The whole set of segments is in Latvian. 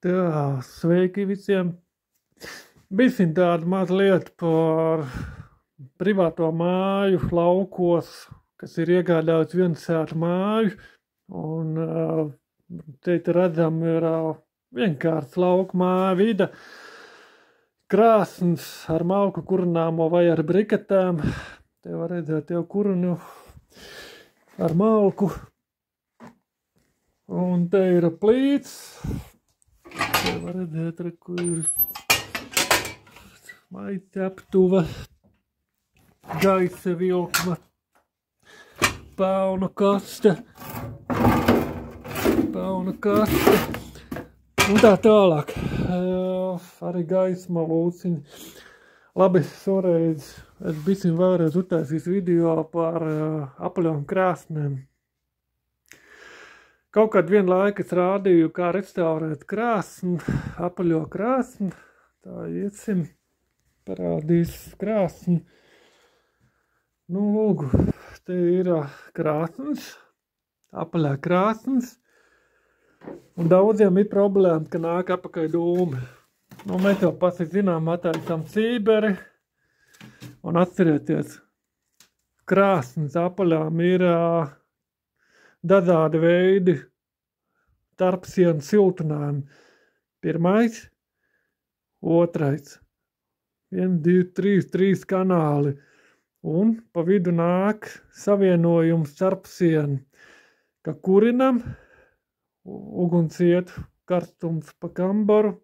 Tā, sveiki visiem. Bišķiņ tāda mazliet par privāto māju laukos, kas ir iegādājusi viensētu māju. Un šeit redzam ir vienkārši lauku māja vide. Krāsns ar malku kurināmo vai ar briketēm. Te var redzēt jau kurinu ar malku. Un te ir plīts. Te var redzēt, kur ir maitaptuva, gaisa vilkma, pauna kaste un tā tālāk. Arī gaisma lūciņa. Labi, šoreiz es bišķiņ vēlreiz uztaisīs video par apaļām krāsnēm. Kaut kādu vienu laiku es rādīju, kā restaurēt krāsni, apaļo krāsni. Tā iesim, parādīs krāsni. Nu, lūgu, te ir krāsnis, apaļā krāsnis. Un daudziem ir problēma, ka nāk apakaļ dūmi. Nu, mēs jau pasi zinām, attaisām cīberi. Un atcerieties, krāsnis apaļām ir dažādi veidi tarpsienu siltinājumi. Pirmais, otrais, 1, 2, 3 kanāli. Un pa vidu nāk savienojums tarpsienu, ka kurinam, uguns iet karstums pa kambaru,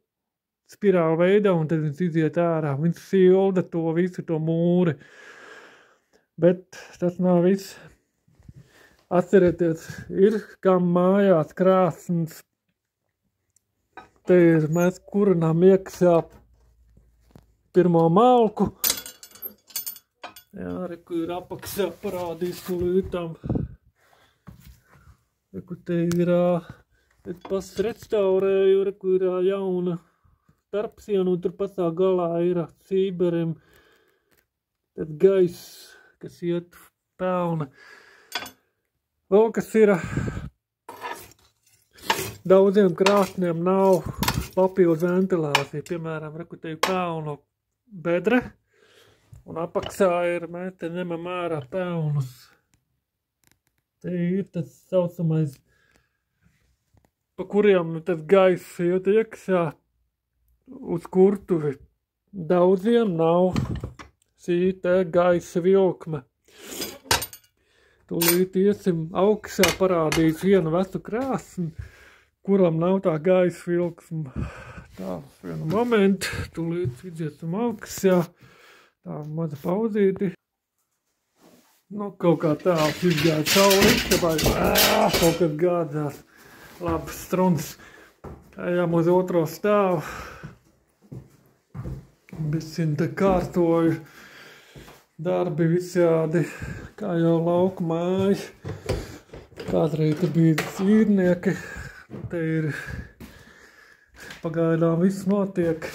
spirāla veidā, un tad viņš iziet ārā. Viņš silda to visu, to mūri. Bet tas nav viss. Atcerieties, ir kam mājās krāsns. Te ir mēs kurinām iekšā pirmo malku. Jā, reku ir apakšā parādīs tulītam. Reku te ir, pēc pas restaurēju, reku ir jauna tarpsiena, un tur pasā galā ir cīberim. Tad gaiss, kas iet pelna. Vēl kas ir, daudziem krāsniem nav papildu ventilācija. Piemēram, reku te ir pelnu bedre, un apakšā ir, mēs te ņemam ārā pelnus. Te ir tas saucamais, pa kuriem tas gaiss iet iekšā uz kurtuvi. Daudziem nav šī te gaisa vilkme. Tūlīt iesim augšā, parādīs vienu vecu krāsni, kuram nav tā gaisa vilksma. Tā, vienu momentu, tūlīt iziesim augšā. Tā, maza pauzīti. Nu, kaut kā tā izgāja cauri, vai kaut kas gādzās. Labi, struns. Ejam uz otro stāvu. Bišķiņ te kārtoju. Darbi visādi, kā jau lauku māja. Kādreiz te bija dzīvnieki. Te ir pagaidām viss notiek.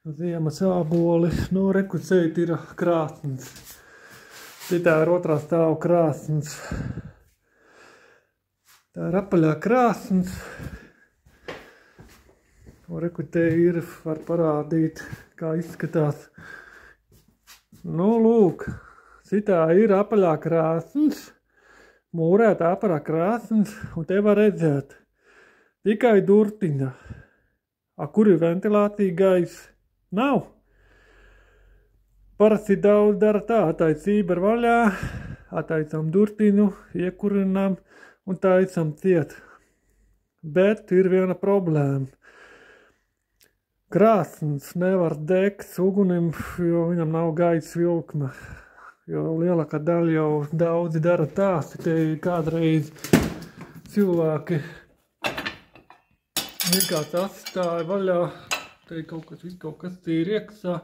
Ziemas āboli. Nu, reku šeit ir krāsns. Šitā ir otrā stāva krāsns. Tā ir apaļā krāsns. Un reku te ir, var parādīt, kā izskatās. Nu, lūk, šitā ir apaļā krāsns, mūrēta apaļā krāsns, un te var redzēt tikai durtiņa. Kur ir ventilācija gaisa? Nav. Parasti daudz dara tā, attais cīber vaļā, attaisam durtiņu, iekurinām un taisam ciet. Bet ir viena problēma. Krāsns nevar degt ugunim, jo viņam nav gaisa vilkme. Jo lielākā daļa jau daudzi dara tā, te kādreiz cilvēki vienkārši atstāja vaļā, te kaut kas ir iekšā.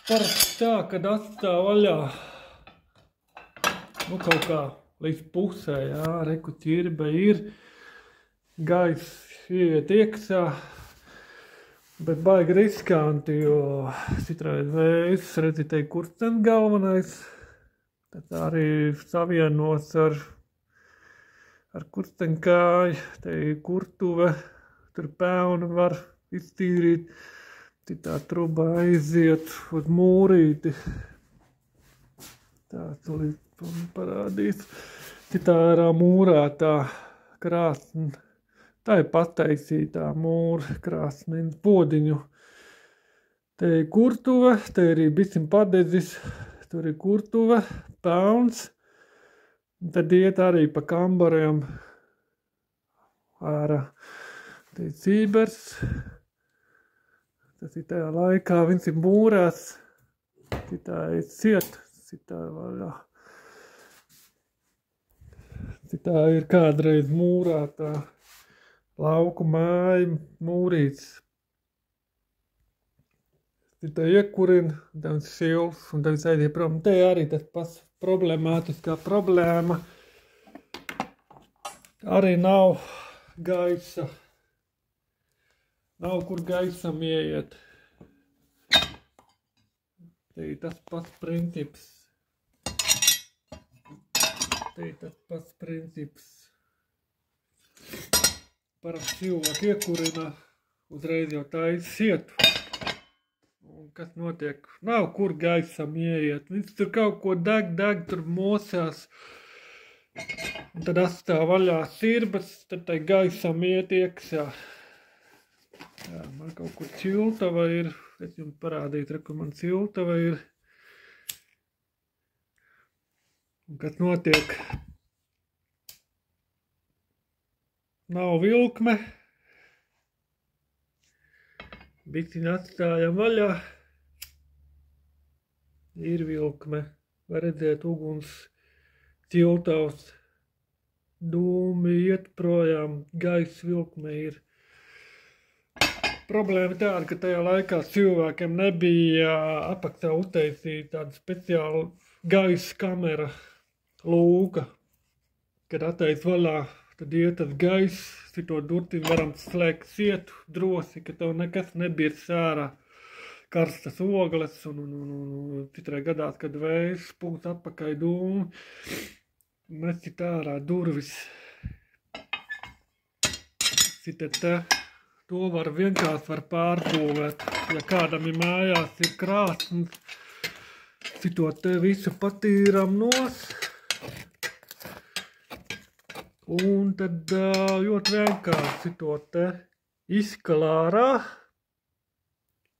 Parasti tā, kad atstāja vaļā, nu kaut kā līdz pusē, jā, reku ķirbe ir, gaiss iet iekšā, bet baigi riskanti, jo citreiz vējs, redzi, te kurcens galvenais, tad arī savienos ar ar kursteņkāju, te ir kurtuve, tur pēunu var iztīrīt, citā truba aiziet uz mūrīti. Tā tulīt parādīs. Citā ārā mūrā tā krāsni, tā ir pataisītā mūra krāsni, podiņu. Te ir kurtuve, te ir bišķiņ padedzis, tur ir kurtuve, pēuns. Tad iet arī pa kambariem ārā. Te ir cībers. Tas ir tajā laikā, viņš ir mūrēs. Citā ir ciet, citā ir vaļā. Citā ir kādreiz mūrētā lauku māja mūrīts. Citā iekurina, tad viņš šils, un tad viņš aiziet prom. Te arī tas pats problemātiskā problēma. Arī nav gaisa. Nav kur gaisam ieiet. Te ir tas pats princips. Te ir tas pats princips. Parasti cilvēki iekurina, uzreiz jau taisa sietu. Un kas notiek? Nav kur gaisam ieiet. Viņš tur kaut ko deg, tur mosās. Un tad atstāv vaļā sirbas, tad tai gaisam iet iekšā. Jā, man kaut kur ciltava ir. Es jums parādītu, kur man ciltava ir. Un kas notiek? Nav vilkme. Biktiņu atstājam vaļā. Ir vilkme. Var redzēt uguns ciltavs. Dūmi iet projām. Gaisa vilkme ir. Problēma tāda, ka tajā laikā cilvēkiem nebija apakšā uztaisīta tāda speciāla gaisa kamera lūka. Kad attais vaļā, tad iet tas gaiss, to durti varam slēgt sietu droši, ka tev nekas nebirs ārā. Karstas ogles un citrai gadās, kad vējs pūs atpakaļ dūmi, mesit ārā durvis. Citet te, to var vienkārši pārbūvēt. Ja kādam ir mājās ir krāsns, citot te visu patīram nos. Un tad ļoti vienkārši to te izkalārā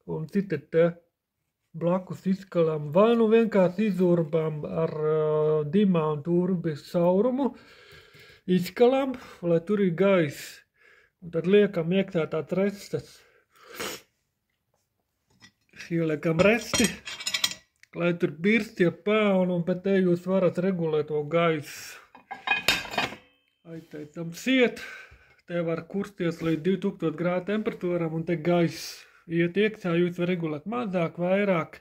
un citet te blakus izkalam vai nu vienkārši izurbam ar dimā un turbi saurumu, izkalam, lai tur ir gaiss. Un tad liekam iekšā tāds restes. Ieliekam resti, lai tur birst tie pēuni un pēc te jūs varat regulēt to gaisu. Aizteicam siet, te var kusties līdz 2000 grādu temperatūram un te gaiss iet iekšā, jūs var regulēt mazāk, vairāk.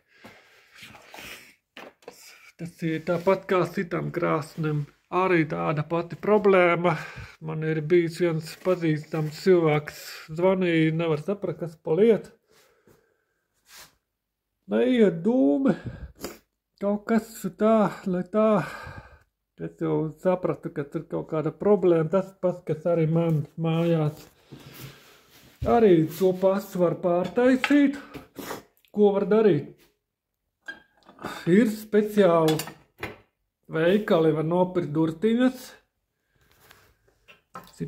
Tas ir tāpat kā citam krāsnim. Arī tāda pati problēma. Man ir bijis viens pazīstams cilvēks, zvanīja, nevar saprast, kas pa lietu. Neiet dūmi, kaut kas tā, lai tā. Es jau sapratu, ka tur kaut kāda problēma, tas pats, kas arī man mājās. Arī to pašu var pārtaisīt. Ko var darīt? Ir speciāli veikali, var nopirkt durtiņas.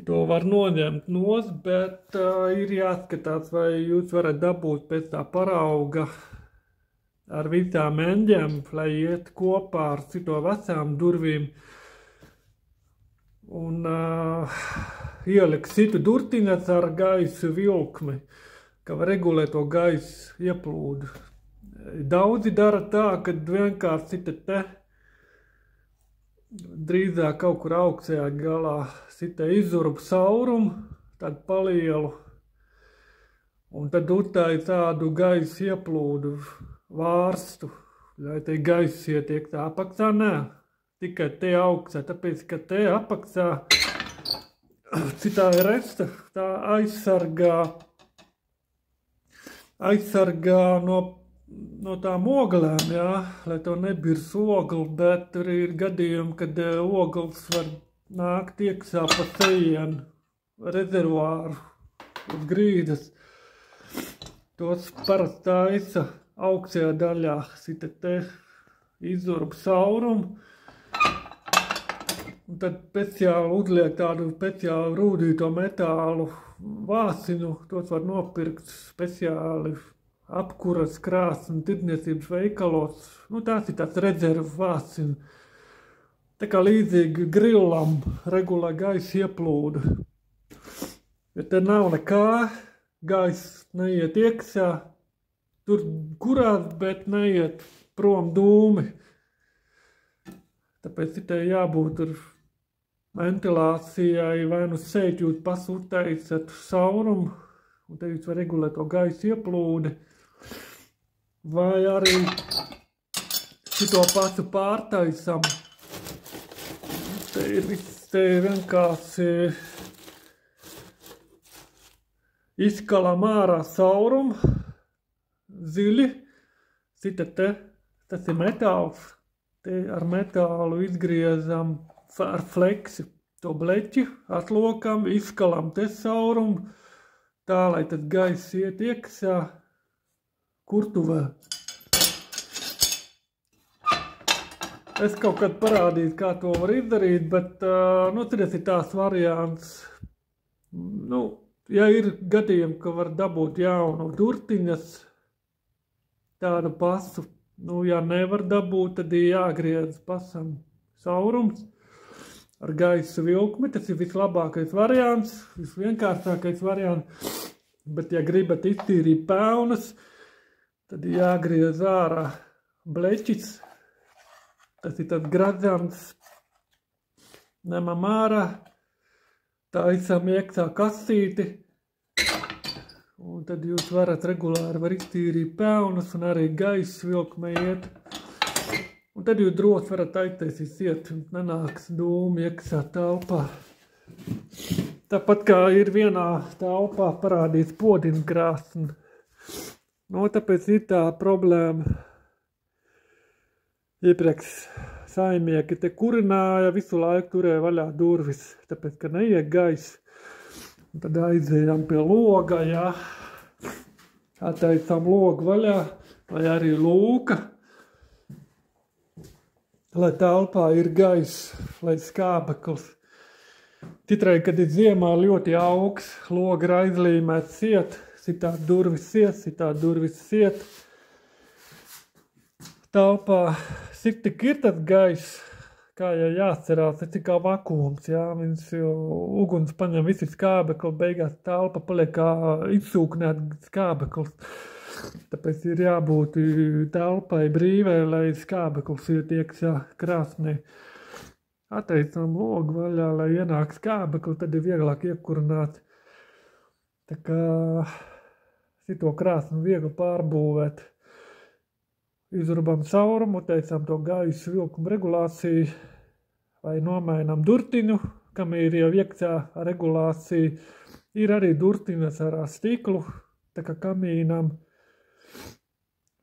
To var noņemt nost, bet ir jāskatās, vai jūs varat dabūt pēc tā parauga ar visām eņģiem, lai iet kopā ar cito vecām durvīm. Un ielikt citu durtiņas ar gaisu vilkmi, ka var regulēt to gaisu ieplūdu. Daudzi dara tā, ka vienkārši cita te drīzāk kaut kur augšējā galā cita izurbu saurumu, tad palielu, un tad utāja tādu gaisu ieplūdu vārstu, lai te gaiss ietiek tā apakšā, nē, tikai te augšā, tāpēc, ka te apakšā citā ir resta, tā aizsargā no tām oglēm, jā, lai to nebirs ogli, bet tur ir gadījumi, kad ogles var nākt iekšā pa sejienu rezervāru uz grīdas. Tos parasti taisa augšējā daļā sita te izurbu saurumu. Un tad speciāli uzliek tādu speciāli rūdīto metālu vāciņu. Tos var nopirkt speciāli apkuras krāsni tirdzniecības veikalos. Nu, tās ir tāds rezervu vāciņu. Tā kā līdzīgi grillam regulē gaisa ieplūda. Ja te nav nekā, gaisa neiet iekšā, tur kurās, bet neiet prom dūmi. Tāpēc te jābūt tur ventilācijai, vai nu šeit jūs pasūtējat saurumu, un te jūs var regulēt to gaisa ieplūdi, vai arī šito pašu pārtaisam. Te ir vienkārši izkalam ārā saurumu, ziļi, sita te, tas ir metāls, te ar metālu izgriezam ar fleksi to bleķi, atlokam, izkalam te saurumu, tā, lai tad gaiss iet iekšā kurtuvē. Es kaut kad parādīju, kā to var izdarīt, bet, nu, tas ir tās variants. Nu, ja ir gadījumi, ka var dabūt jaunu durtiņas, tādu pasu, nu, ja nevar dabūt, tad ir jāgriez pasam saurums ar gaisa vilkmi. Tas ir vislabākais variants, visvienkāršākais variants, bet, ja gribat iztīrīt pelnas, tad ir jāgriez ārā bleķis. Tas ir tāds gradzams, ņemam ārā, taisam iekšā kastīti, un tad jūs varat regulāri iztīrīt pelnas un arī gaisa vilkme iet. Un tad jūs droši varat aiztaisīt iet, un nenāks dūmi iekšā telpā. Tāpat kā ir vienā telpā parādīts podinkrāsni. Nu, tāpēc ir tā problēma. Iepriekš saimnieki te kurināja, visu laiku turēja vaļā durvis, tāpēc, ka neiek gaisa. Un tad aizējām pie loga, jā. Attaisām logu vaļā, vai arī lūka, lai telpā ir gaisa, lai skābeklis. Citreiz, kad ir ziemā ļoti augsts, loga ir aizlīmēts siet, citādi durvis siet. Telpā tik ir tad gaiss, kā ja jāatcerās, tas ir kā vakums, jā, viņš jau uguns paņem visi skābekli, beigās telpa paliek kā izsūknēt skābeklis. Tāpēc ir jābūt telpai brīvai, lai skābeklis iet iekšā krāsnī. Attaisām logu vaļā, lai ienāk skābekli, tad ir vieglāk iekurināt. Tā kā šito krāsni viegli pārbūvēt. Izurbam saurumu, taisām to gaisa vilkumu regulāciju vai nomainām durtiņu, kam ir jau iekšā regulācija. Ir arī durtiņas ar stiklu, tā kā kamīnam.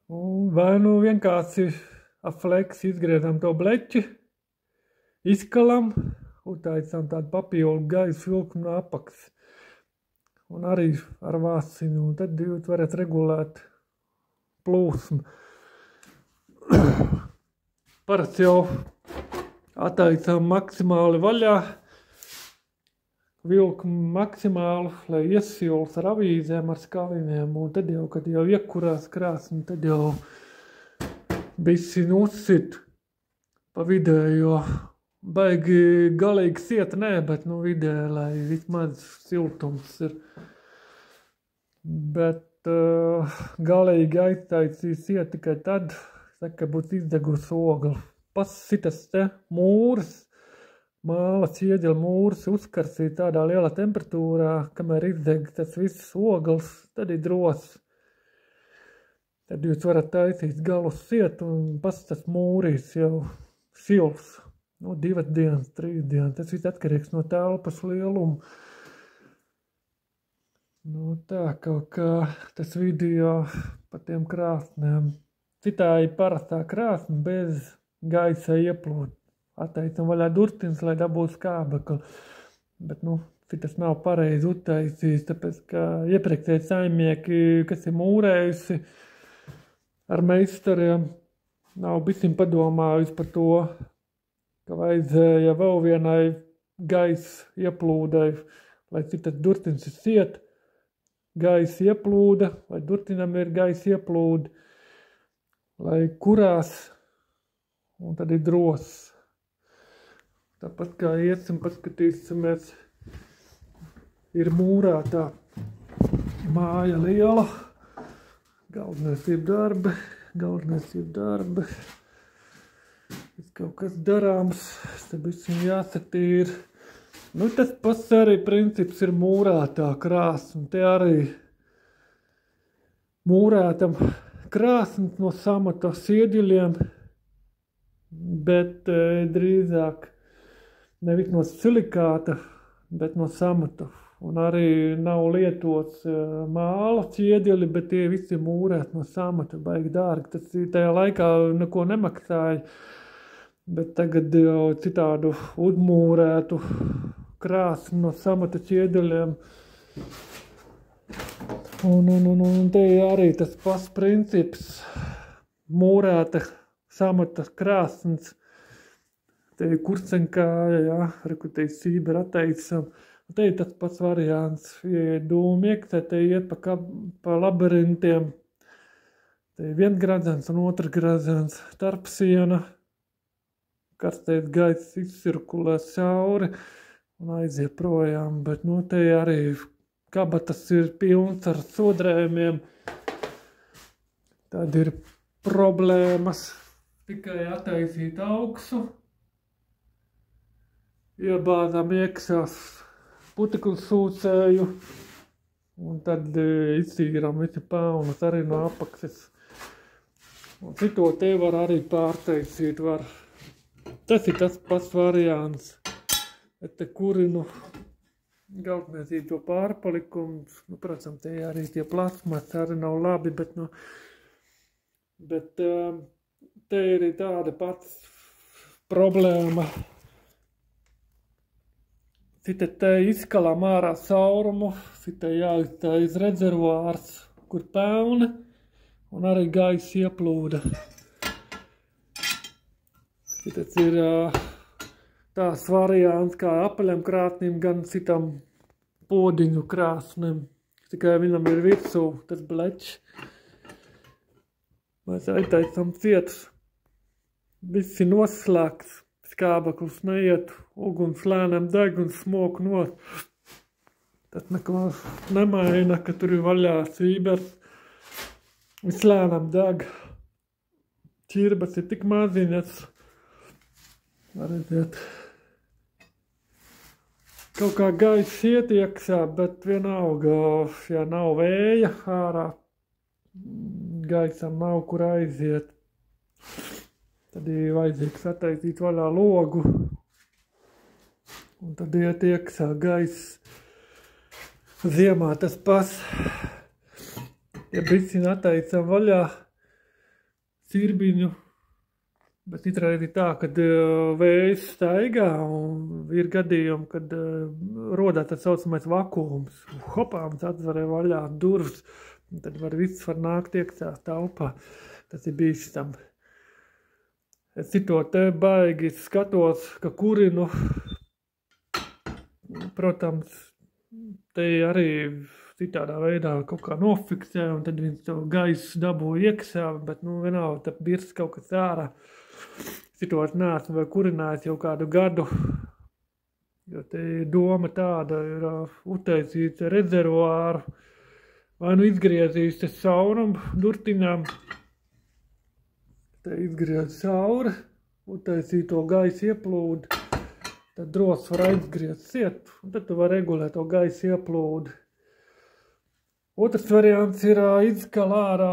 Un vai nu vienkārši ar fleksi izgriezam to bleķi, izkalam un taisām tādu papildu gaisa vilkumu no apakšas. Un arī ar vāciņu, un tad jūs varat regulēt plūsmu. Parasti jau attaisām maksimāli vaļā, vilku maksimāli, lai iesils ar avīzēm, ar skaliņiem, un tad jau, kad jau iekurās krāsni, tad jau bišķiņ uzsit pa vidējo. Baigi galīgi sieta nē, bet nu vidē, lai vismaz siltums ir. Bet galīgi aiztaisīs sieta tikai tad, saka, būs izdegusi ogli. Pasitas te mūras, māla ķieģeļa mūras uzkarsīt tādā lielā temperatūrā, kamēr izdeg tas viss ogles, tad ir dros. Tad jūs varat taisīt galus siet un pasitas mūrīs jau sils. Nu, 2 dienas, 3 dienas, tas viss atkarīgs no telpas lieluma. Nu, tā kaut kā tas video par tiem krāsnēm. Citā ir parastā krāsne bez gaisa ieplūda. Attaisam vaļā durtiņas, lai dabūtu skābekli. Bet, nu, tas nav pareizi uztaisījis, tāpēc, ka iepriekšēji saimnieki, kas ir mūrējusi ar meistariem, nav bisim padomājusi par to, ka vajadzēja vēl vienai gaisa ieplūdai, lai citas durtiņas ir ciet, gaisa ieplūda, vai durtinam ir gaisa ieplūda, lai kurās, un tad ir dros. Tāpat kā iesim, paskatīsimies, ir mūrētā māja liela, galvenais ir darbi, kaut kas darāms, tad visam jāsatīr. Nu, tas pats arī princips ir mūrētā krāsna. Te arī mūrētam krāsnes no samata sieģeļiem, bet drīzāk nevis no silikāta, bet no samata. Un arī nav lietots māla ķieģeļi, bet tie visi mūrēt no samata, baigi dārgi. Tas tajā laikā neko nemaksāja, bet tagad jau citādu uzmūrētu krāsni no samata ķieģeļiem. Un te arī tas pats princips mūrēta samata krāsnes. Te ir kurcenkāja, jā, reku te ir sība attaisam. Te ir tas pats variants, ja dūmieks, te iet pa labirintiem. Te ir viens gradzens un otrs gradzens, starpsiena, karstais gaiss izcirkulē cauri un aiziet projām, bet nu te arī kabatas ir pilns ar sodrējumiem. Tad ir problēmas tikai attaisīt augstu, iebāzām iekšās putekļu sūcēju un tad iztīram visi paunus arī no apakses. Un cito te var arī pārtaisīt. Tas ir tas pats variants. Te kurinu galvenais ir to pārpalikums. Nu, protams, te arī tie plasmas arī nav labi, bet te ir tāda pats problēma. Sita te izkalām ārā saurumu, sita jāiztais rezervuārs, kur pelni, un arī gaisa ieplūda. Sitas ir tās variants kā apaļam krāsnim, gan citam podiņu krāsnim. Tikai viņam ir virsū tas blečs. Mēs aitaisam cietus. Viss ir noslēgts. Skābeklis neiet, uguns lēnām deg un smok nos. Tas neko nemaina, ka tur ir vaļā sībers. Viss lēnām deg. Ķirbas ir tik maziņas. Var redzēt. Kaut kā gaiss iet iekšā, bet vienalga, ja nav vēja ārā, gaisam nav kur aiziet. Tad ir vajadzīgs attaisīt vaļā logu, un tad iet iekšā gaiss. Ziemā tas pats, ja bicina attaisam vaļā sirbiņu, bet citreiz ir tā, kad vējs staigā, un ir gadījumi, kad rodās tas saucamais vakums. Hopā, un atvarē vaļā durvis, un tad viss var nākt iekšā telpā. Tas ir bīstam. Es cito te baigi skatos, ka kurinu, protams, te arī citādā veidā kaut kā nofiksē, un tad viņš to gaisu dabū iekšā, bet, nu, vienalga, tad birs kaut kas ārā. Citos neesmu vai kurinājis jau kādu gadu, jo te doma tāda ir uztaisīt rezervuāru, vai nu izgriezīs te saurumu durtiņām, te izgriez cauri, uztaisīt to gaisa ieplūdi, tad dros var aizgriezt ciet, un tad tu var regulēt to gaisa ieplūdi. Otrs variants ir izkal ārā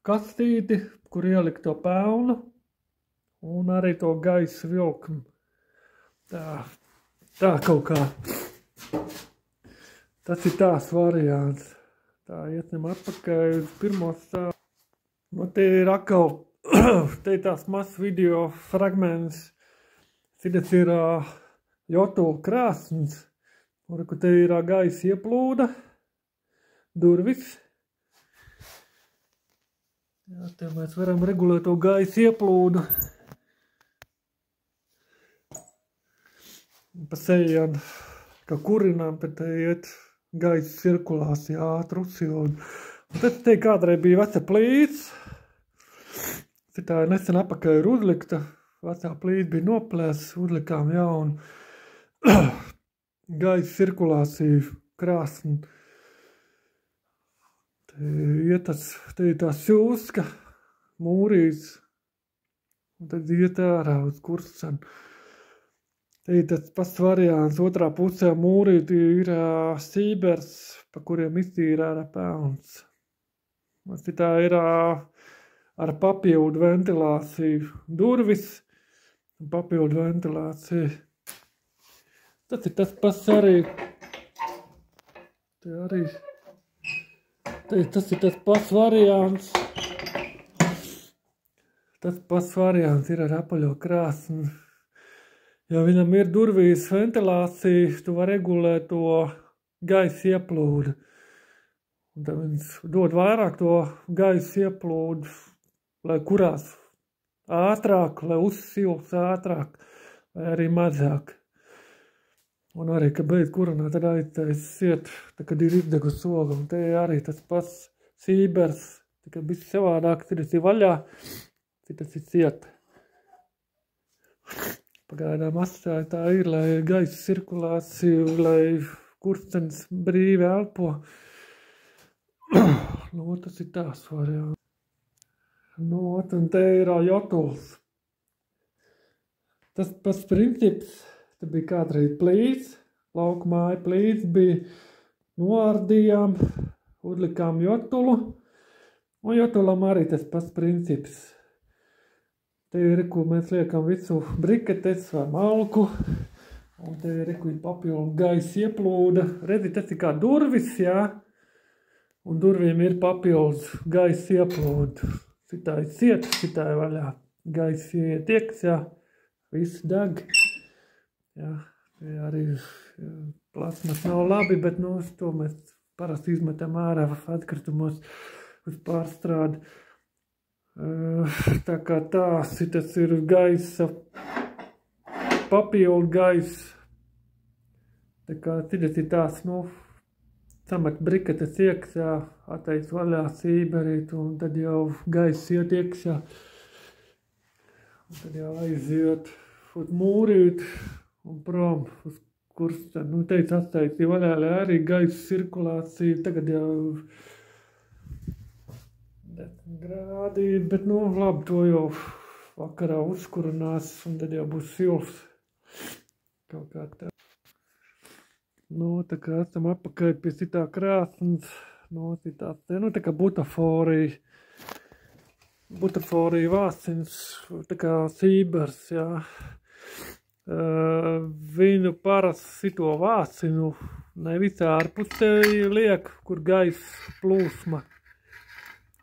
kastīti, kur ielikt to pelnu, un arī to gaisa vilkmu. Tā kaut kā. Tas ir tās variants. Tā ietņem atpakaļ uz pirmo stāvu. Nu, te ir atkal, te ir tās mazs video fragments. Citas ir jotula krāsns, kur te ir gaisa ieplūda, durvis. Jā, te mēs varam regulēt to gaisa ieplūdu. Pa sejām, kā kurinām, tad te iet gaisa cirkulācija ātrusi. Un tad te kādreiz bija veca plīts. Tā nesen apakaļ ir uzlikta. Vecā plīta bija noplēs, uzlikām jaunu gaisa cirkulāciju krāsni. Te ir tā šūska, mūrīts, un tad iet ārā uz kursam. Te ir tas pats variants, otrā pusē mūrīti ir sībers, pa kuriem iztīra ārā pelns. Tā ir ar papildu ventilāciju durvis, un papildu ventilāciju. Tas ir tas pats arī, tas ir tas pats variants. Tas pats variants ir ar apaļo krāsni. Ja viņam ir durvīs ventilācija, tu var regulēt to gaisa ieplūdu. Un tad viņš dod vairāk to gaisa ieplūdu, lai kurās ātrāk, lai uzsilps ātrāk, vai arī mazāk. Un arī, ka beidz kurināt, tad aiziet, kad ir izdegus soga. Un te arī tas pats sībers, tikai bišķi savādāk, tas ir vaļā, tas ir ciet. Pagaidām atstāja tā ir, lai gaisa cirkulāciju, lai kurstenis brīvi elpo. Tas ir tās variants. Un te ir jotuls. Tas pats princips. Te bija kādreiz plīts, laukmāja plīts bija, noārdījām, uzlikām jotulu, un jotulam arī tas pats princips. Te ir, ko mēs liekam visu briketes vai malku, un te ir, ko ir papildu gaisa ieplūda. Redzi, tas ir kā durvis, jā, un durvīm ir papildus gaisa ieplūda. Citā ir cieta, citā ir vaļā. Gaisa iet iekšā, viss deg. Jā, arī plasmas nav labi, bet to mēs parasti izmetam ārā atkritumos uz pārstrādi. Tā kā tas ir gaisa, papildu gaisa. Tā kā citas ir tās, samet briketes iekšā, atteic vaļā sīberīt, un tad jau gaisa iet iekšā. Un tad jau aiziet uz mūrīt. Un prom uz kursteni. Teica atstāja vaļā, lai arī gaisa cirkulācija. Tagad jau 10 grādi, bet labi, to jau vakarā uzkurinās, un tad jau būs silts. Kaut kā tā. Tā kā esam apakaļ pie citā krāsnes. Tā kā butaforija. Butaforija vāciņš, tā kā sībers, jā. Viņu parasti to vācinu nevis ārpusē liek, kur gaisa plūsma,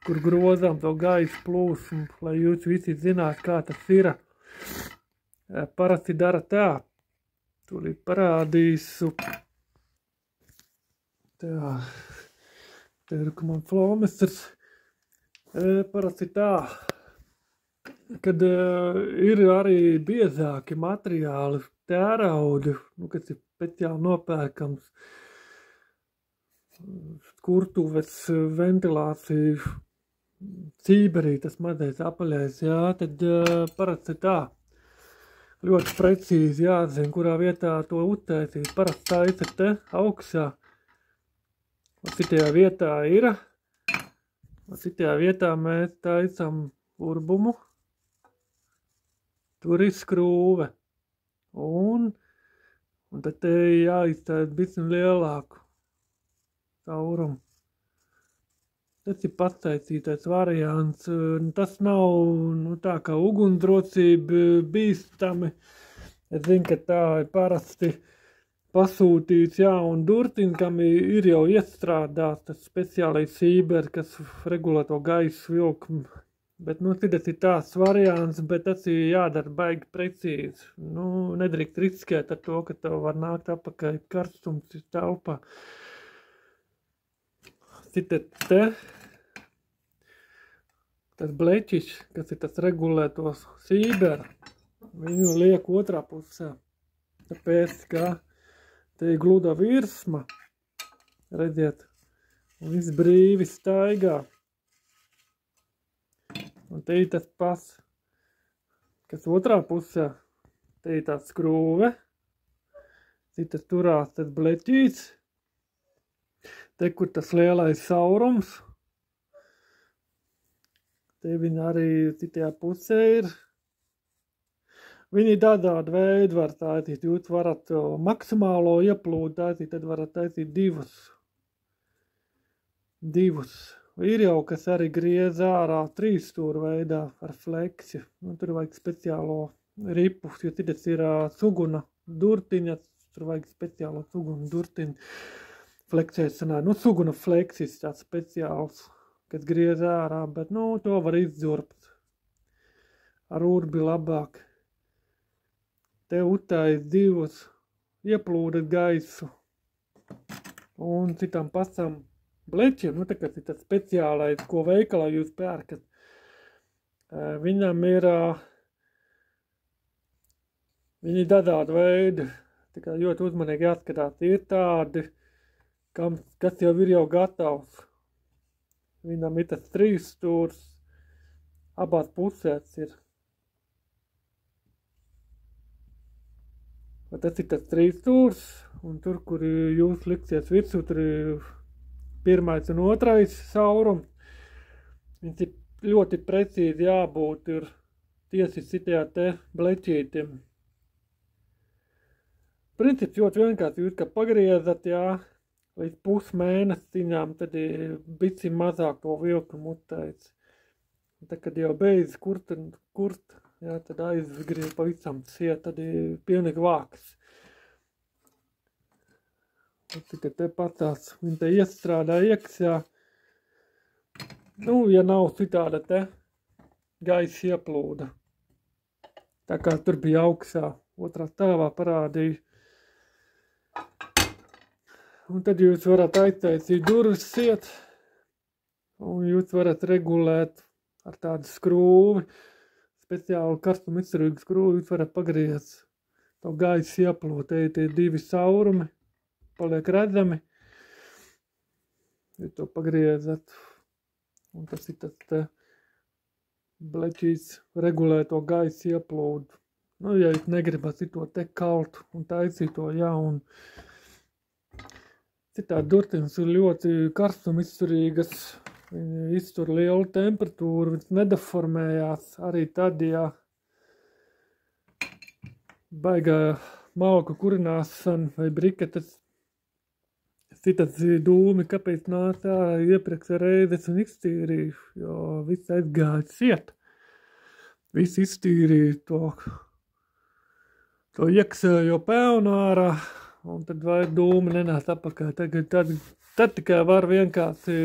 kur grozām to gaisa plūsmu, lai jūs visi zināt, kā tas ir. Parasti dara tā, tūlīt parādīšu. Tā, te ir, ka man flomestrs, parasti tā. Kad ir arī biezāki materiāli, tērauda, kas ir speciāli nopērkams, kurtuves, ventilācija, cīberī, tas mazais apaļais, jā, tad parasti tā. Ļoti precīzi jāzina, kurā vietā to uztaisīt. Parasti taisa te augšā. Un citajā vietā ir. Un citajā vietā mēs taisam urbumu. Tur ir skrūve, un tad te jāiztaisa bišķi lielāku caurumu. Tas ir pastaisītais variants. Tas nav tā kā ugunsdrocība bīstami. Es zinu, ka tā ir parasti pasūtīts jaunu durtiņu, kam ir jau iestrādāts tas speciālais sībers, kas regulē to gaisa vilkmu Bet, nu, tas ir tāds variants, bet tas ir jādara baigi precīzi. Nu, nedrīkst riskēt ar to, ka tev var nākt apakaļ karstums telpā. Citat te, tas bleķis, kas ir tas regulē to sīberu, viņu liek otrā pusē. Tāpēc, ka te ir gluda virsma, redziet, un viss brīvi staigā. Un te ir tas pats, kas otrā pusē, te ir tā skrūve, citas turās tas bleķīts, te, kur tas lielais saurums, te viņa arī citajā pusē ir. Viņi dažādi veidi var taisīt, jūs varat maksimālo ieplūdu taisīt, tad varat taisīt divus. Ir jau, kas arī griez ārā 3 stūru veidā ar fleksi. Nu, tur vajag speciālo ripu, jo citas ir suguna durtiņa, tur vajag speciālo suguna durtiņu fleksēšanai. Nu, suguna fleksis tāds speciāls, kas griez ārā, bet, nu, to var izzurpt. Ar urbi labāk. Te utais 2 ieplūdat gaisu. Un citām pasām bleķiem, nu, tā kā ir tas speciālais, ko veikalā jūs pērkat. Viņam ir, viņi dažādi veidi, tā kā ļoti uzmanīgi jāskatās. Ir tādi, kas jau ir jau gatavs. Viņam ir tas 3 stūrs, abās pusēs ir. Tas ir tas 3 stūrs, un tur, kur jūs liksies virsū, tur ir 1. un 2. saurums. Viņš ir ļoti precīzi jābūt ir tieši citajā te bleķītim. Princips ļoti vienkārši, jūs kā pagriezat, jā, līdz pusmēnesiņām, tad ir bici mazāk to vilku mutēts. Tad, kad jau beidz kurst, jā, tad aizgriez pavisam ciet, tad ir pilnīgi vāks. Tikai te patās, viņi te iestrādā iekšā. Nu, ja nav citāda te gaisa ieplūda. Tā kā tur bija augšā, otrā stāvā parādīja. Un tad jūs varat aiztaisīt durvis ciet, un jūs varat regulēt ar tādu skrūvi, speciālu karstumu izturīgu skrūvi, jūs varat pagriezt to gaisa ieplūdu. Te ir tie 2 saurumi, paliek redzami. Jūs to pagriezat, un tas ir tas te bleķīs regulē to gaisa ieplūdu. Nu, ja jūs negribat to te kaltu un taisīt to, jā, un citādi durtiņas ir ļoti karstuma izturīgas, viņi iztur lielu temperatūru, viņas nedeformējās arī tad, ja baigā malku kurināšana vai briketes, citas dūmi, kāpēc nāca iepriekš reizes un iztīrīju, jo viss aizgāja ciet. Viss iztīrīja to iekšējo pelnu ārā, un tad vairs dūmi nenāc apakaļ. Tad tikai var vienkārši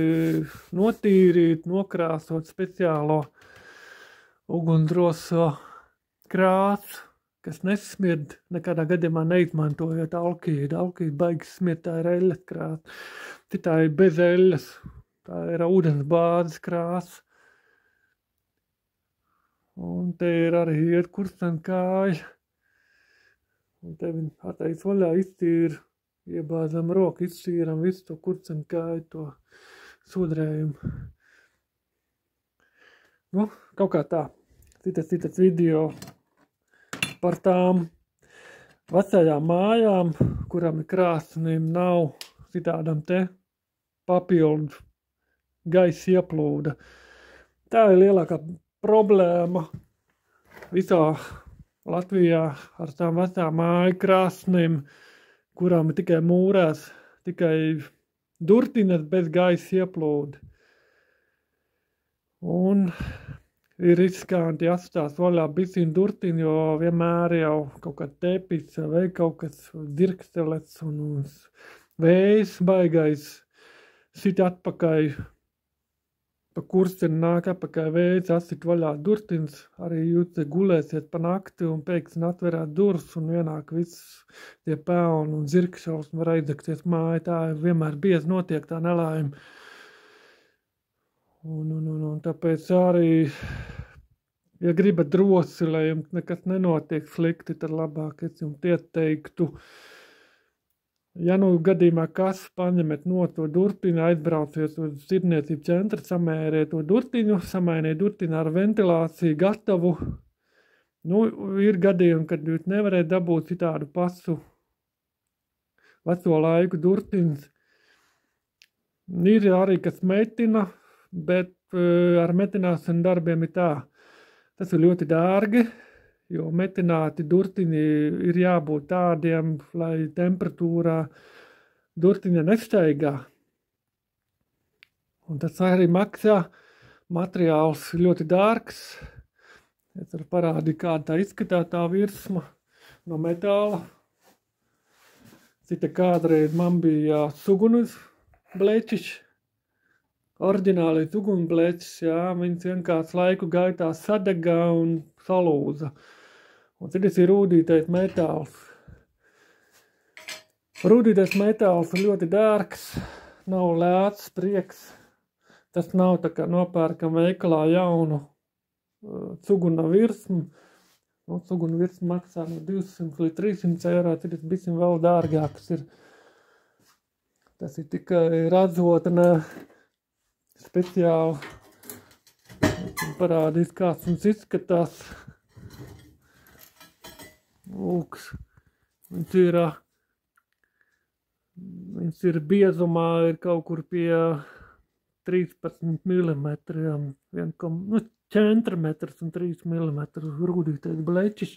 notīrīt, nokrāsot speciālo ugundroso krāsu, kas nesmird, nekādā gadījumā neizmantojot alkīdu. Alkīdu baigas smird, tā ir eļas krāsa. Citā ir bez eļas, tā ir ūdens bāzes krāsa. Un te ir arī iet kursan kāja. Un te viņi attais vaļā iztīra, iebāzam roku, iztīram visu to kursan kāju, to sodrējumu. Nu, kaut kā tā. Citas video par tām vecajām mājām, kurām ir krāsnīm, nav citādam te papildu gaisa ieplūda. Tā ir lielākā problēma visā Latvijā ar tām vecām māju krāsnīm, kurām ir tikai mūrēs, tikai durtiņas bez gaisa ieplūda. Un ir riskanti atstāt vaļā biciņu durtiņu, jo vienmēr jau kaut kā tepis vai kaut kas dirksteles un vējs baigais sit atpakaļ pa kursteni nāk apakaļ vējs, atsit vaļā durtiņas, arī jūs te gulēsiet pa nakti un pēkšņi atverāt durvis un vienāk viss tie pelni un zirgšaus var aizdegties māja. Tā vienmēr biezi notiek tā nelaime. Un tāpēc arī, ja gribat droši, lai jums nekas nenotiek slikti, tad labāk es jums ieteiktu, ja nu gadījumā kas paņemet no to durtiņu, aizbrauciet uz tirdzniecības centru, samēriet to durtiņu, samainiet durtiņu ar ventilāciju gatavu. Nu, ir gadījumi, kad jūs nevarēt dabūt citādu pasu veco laiku durtiņas. Ir arī, kas metina, bet ar metināšanu darbiem ir tā. Tas ir ļoti dārgi, jo metināti durtiņi ir jābūt tādiem, lai temperatūrā durtiņa nesteigā. Un tas arī maksā, materiāls ļoti dārgs. Es varu parādīt, kāda tā izskatā tā virsma no metāla. Cita kādreiz man bija sugunis bleķis. Oriģināli ugunbleķis, jā, viņas vienkārši laiku gaitā sadega un salūza. Un citas ir rūdītais metāls. Rūdītais metāls ir ļoti dārgs, nav lēts, prieks. Tas nav tā kā nopērkam veikalā jaunu cuguna virsmu. Nu, cuguna virsmu maksā no 200 līdz 300 eiro, citas bišķiņ vēl dārgākas ir. Tas ir tikai ražotne. Speciāli parādīs, kāds mums izskatās. Lūks. Viņš ir biezumā, ir kaut kur pie 13 mm, centimetrs un 3 mm rūdītais bleķis.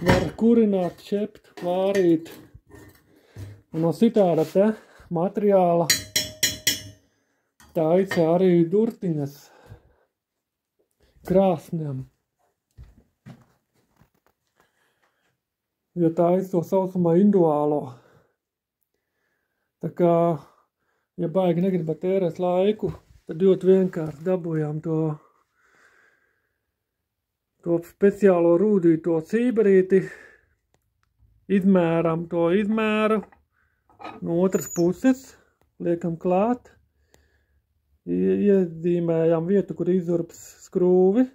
Var kurināt, šept, vārīt. Un no citāda te materiāla taisa arī durtiņas krāsniem. Jo taisa to saucamā induālo. Tā kā, ja baigi negribat tērēt laiku, tad ļoti vienkārši dabūjām to speciālo rūdīto cīberīti, izmēram to izmēru, no otras puses liekam klāt, iezīmējam vietu, kur izurps skrūvi,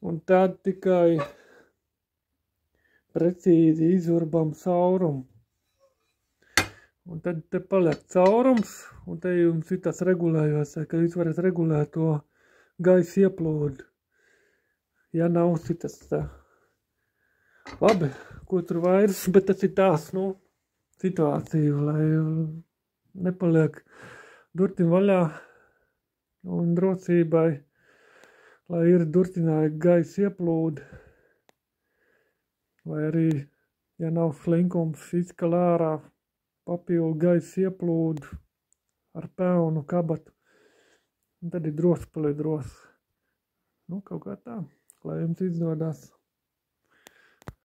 un tad tikai precīzi izurbam caurumu. Un tad te paliek caurums, un te jums ir tas regulējos, ka jūs varat regulēt to gaisa ieplūdu. Ja nav citas tā. Labi, ko tur vairs, bet tas ir tās, situācija, lai nepaliek durtiņu vaļā un drocībai, lai ir durtiņā gaisa ieplūdi, vai arī, ja nav slinkums, izkal ārā papildu gaisa ieplūdu ar pelnu kabatu, un tad ir droši paliek droši. Kaut kā tā, lai jums izdodas.